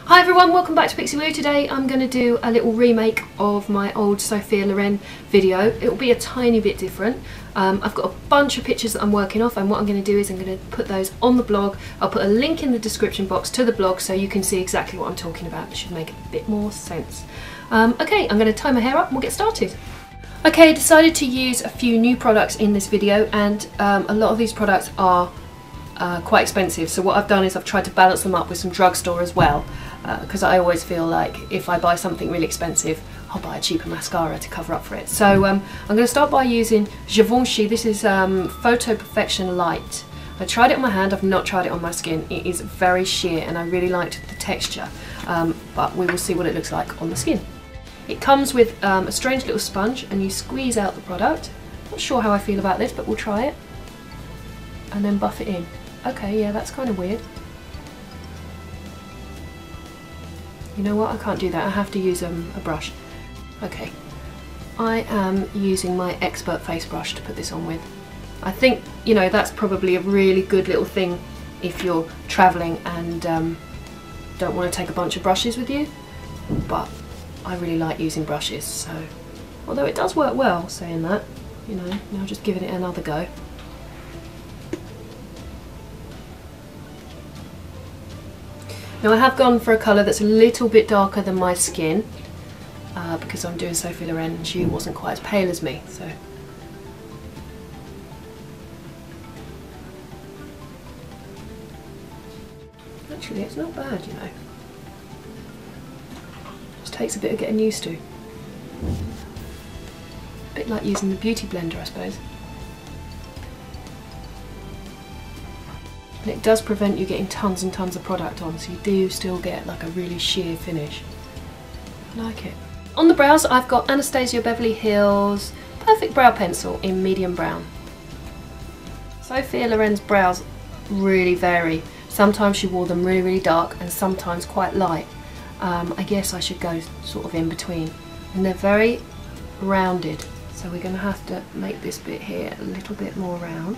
Hi everyone, welcome back to Pixie Woo. Today I'm going to do a little remake of my old Sophia Loren video. It will be a tiny bit different. I've got a bunch of pictures that I'm working off, and what I'm going to do is I'm going to put those on the blog. I'll put a link in the description box to the blog so you can see exactly what I'm talking about. It should make a bit more sense. Okay, I'm going to tie my hair up and we'll get started. Okay, I decided to use a few new products in this video, and a lot of these products are quite expensive, so what I've done is I've tried to balance them up with some drugstore as well, because I always feel like if I buy something really expensive I'll buy a cheaper mascara to cover up for it. So I'm going to start by using Givenchy. This is Photo Perfection Light. I tried it on my hand, I've not tried it on my skin. It is very sheer and I really liked the texture, but we will see what it looks like on the skin. It comes with a strange little sponge and you squeeze out the product. Not sure how I feel about this, but we'll try it. And then buff it in. Okay, yeah, that's kind of weird. You know what, I can't do that, I have to use a brush. Okay, I am using my expert face brush to put this on with. I think, you know, that's probably a really good little thing if you're travelling and don't want to take a bunch of brushes with you, but I really like using brushes, so although it does work well, saying that, you know, now just giving it another go. Now I have gone for a colour that's a little bit darker than my skin, because I'm doing Sophie Lorraine and she wasn't quite as pale as me, so. Actually, it's not bad, you know. Just takes a bit of getting used to. A bit like using the beauty blender, I suppose. And it does prevent you getting tons and tons of product on, so you do still get like a really sheer finish. I like it. On the brows, I've got Anastasia Beverly Hills Perfect Brow Pencil in medium brown. Sophia Loren's brows really vary. Sometimes she wore them really dark and sometimes quite light. I guess I should go sort of in between. And they're very rounded, so we're going to have to make this bit here a little bit more round.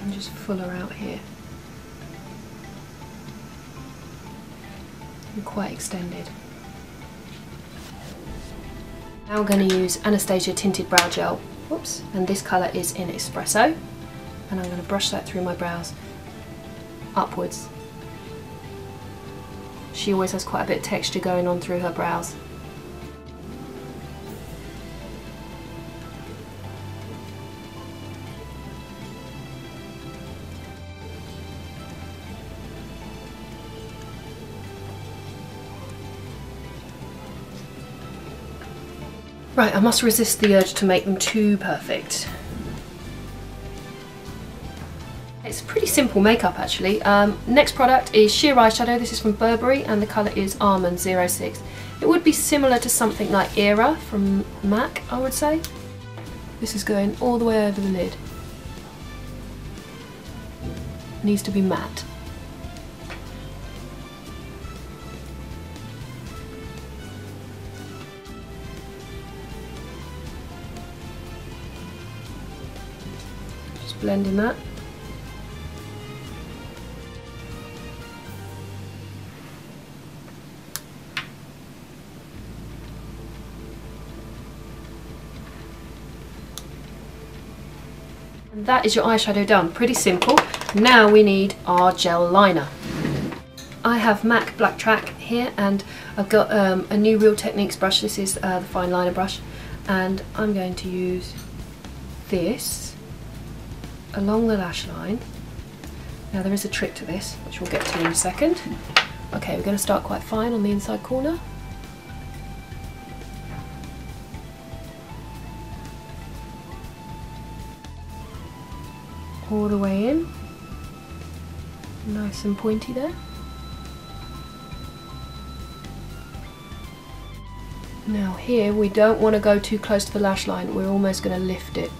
And just fuller out here. And quite extended. Now I'm going to use Anastasia Tinted Brow Gel. Whoops. And this colour is in Espresso. And I'm going to brush that through my brows upwards. She always has quite a bit of texture going on through her brows. Right, I must resist the urge to make them too perfect. It's pretty simple makeup actually. Next product is sheer eyeshadow. This is from Burberry and the colour is Almond 06. It would be similar to something like Era from MAC, I would say. This is going all the way over the lid. It needs to be matte. Blending that. And that is your eyeshadow done. Pretty simple. Now we need our gel liner. I have MAC Black Track here, and I've got a new Real Techniques brush. This is the fine liner brush, and I'm going to use this along the lash line. Now there is a trick to this, which we'll get to in a second. Okay, we're going to start quite fine on the inside corner. All the way in. Nice and pointy there. Now here we don't want to go too close to the lash line, we're almost going to lift it.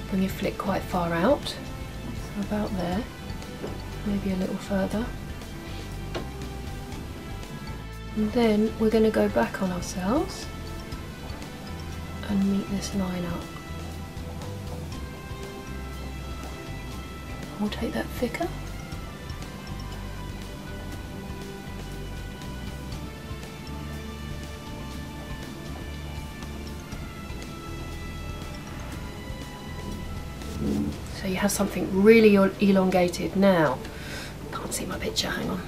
Bring your flick quite far out, so about there, maybe a little further. And then we're going to go back on ourselves kind of meet this line up. We'll take that thicker. So you have something really elongated. Now, can't see my picture, hang on.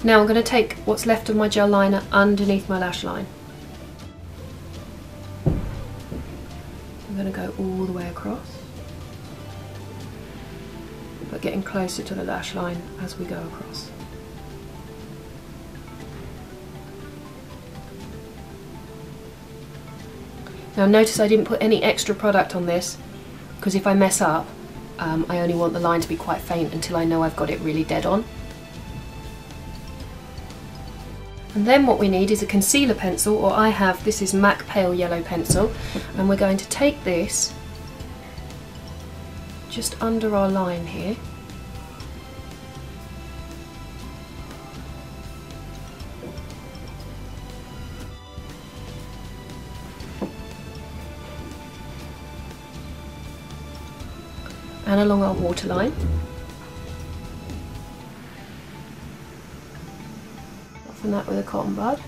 Now I'm going to take what's left of my gel liner underneath my lash line. I'm going to go all the way across, but getting closer to the lash line as we go across. Now notice I didn't put any extra product on this, because if I mess up, I only want the line to be quite faint until I know I've got it really dead on. And then what we need is a concealer pencil, or I have, this is MAC Pale Yellow Pencil, and we're going to take this just under our line here. And along our waterline. Soften that with a cotton bud.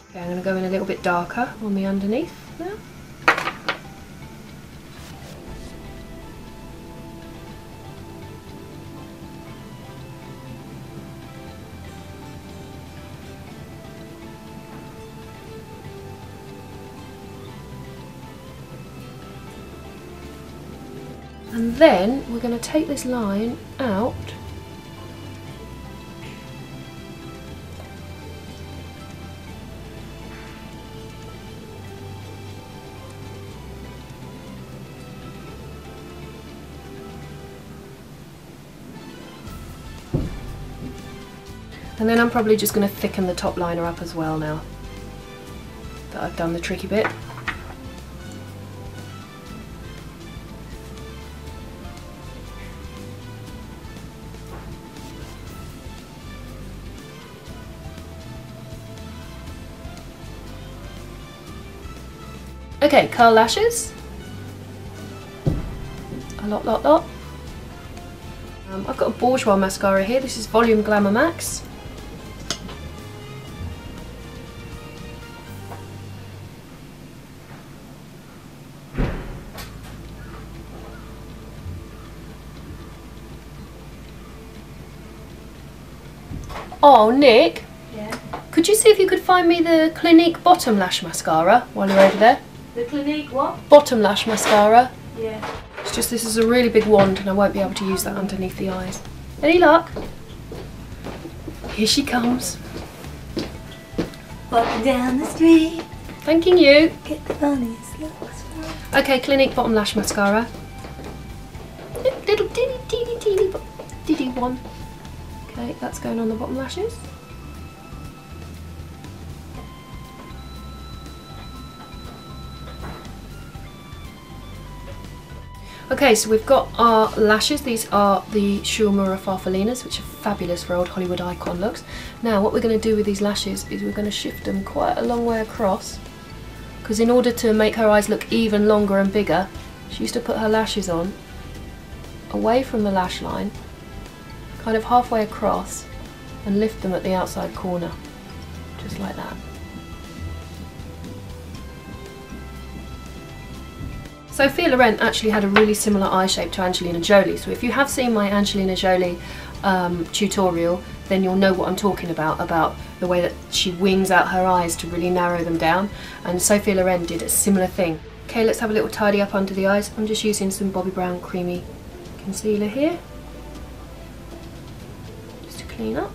Okay, I'm going to go in a little bit darker on the underneath now. And then we're going to take this line out and then I'm probably just going to thicken the top liner up as well now that I've done the tricky bit. Okay, curl lashes. A lot. I've got a Bourjois mascara here. This is Volume Glamour Max. Oh, Nick. Yeah. Could you see if you could find me the Clinique Bottom Lash Mascara while you're over there? The Clinique what? Bottom Lash Mascara. Yeah. It's just this is a really big wand and I won't be able to use that underneath the eyes. Any luck? Here she comes. Walking down the street. Thanking you. Get the funniest looks. Okay, Clinique Bottom Lash Mascara. Little teeny one. Okay, that's going on the bottom lashes. Okay, so we've got our lashes. These are the Shurmura Farfalinas, which are fabulous for old Hollywood icon looks. Now what we're going to do with these lashes is we're going to shift them quite a long way across, because in order to make her eyes look even longer and bigger, she used to put her lashes on away from the lash line, kind of halfway across, and lift them at the outside corner, just like that. Sophia Loren actually had a really similar eye shape to Angelina Jolie, so if you have seen my Angelina Jolie tutorial, then you'll know what I'm talking about the way that she wings out her eyes to really narrow them down, and Sophia Loren did a similar thing. Okay, let's have a little tidy up under the eyes. I'm just using some Bobbi Brown Creamy Concealer here, just to clean up.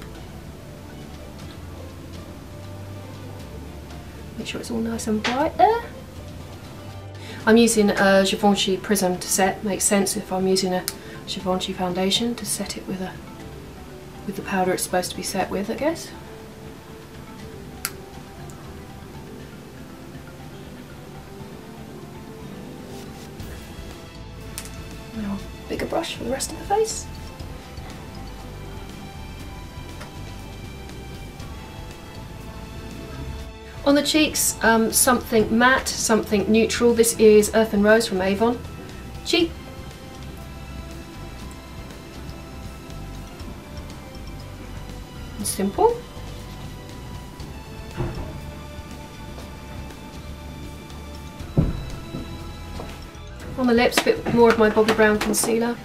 Make sure it's all nice and bright there. I'm using a Givenchy Prism to set. Makes sense if I'm using a Givenchy foundation to set it with the powder it's supposed to be set with, I guess. Now, bigger brush for the rest of the face. On the cheeks, something matte, something neutral. This is Earth and Rose from Avon. Cheek. And simple. On the lips, a bit more of my Bobbi Brown concealer.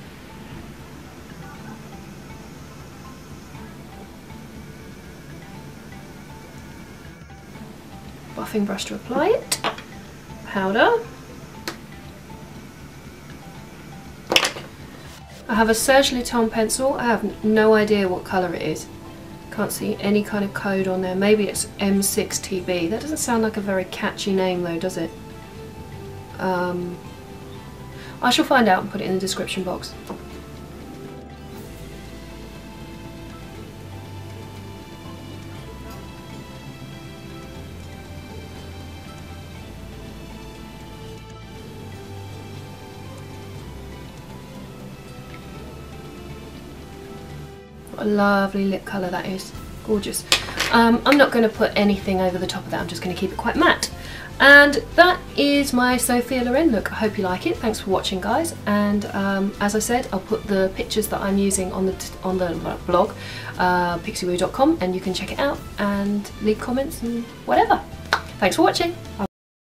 Buffing brush to apply it. Powder. I have a Serge Lutton pencil. I have no idea what colour it is. Can't see any kind of code on there. Maybe it's M6TB. That doesn't sound like a very catchy name though, does it? I shall find out and put it in the description box. What a lovely lip colour that is. Gorgeous. I'm not going to put anything over the top of that. I'm just going to keep it quite matte. And that is my Sophia Loren look. I hope you like it. Thanks for watching, guys. And as I said, I'll put the pictures that I'm using on the blog, pixiewoo.com, and you can check it out and leave comments and whatever. Thanks for watching. Bye.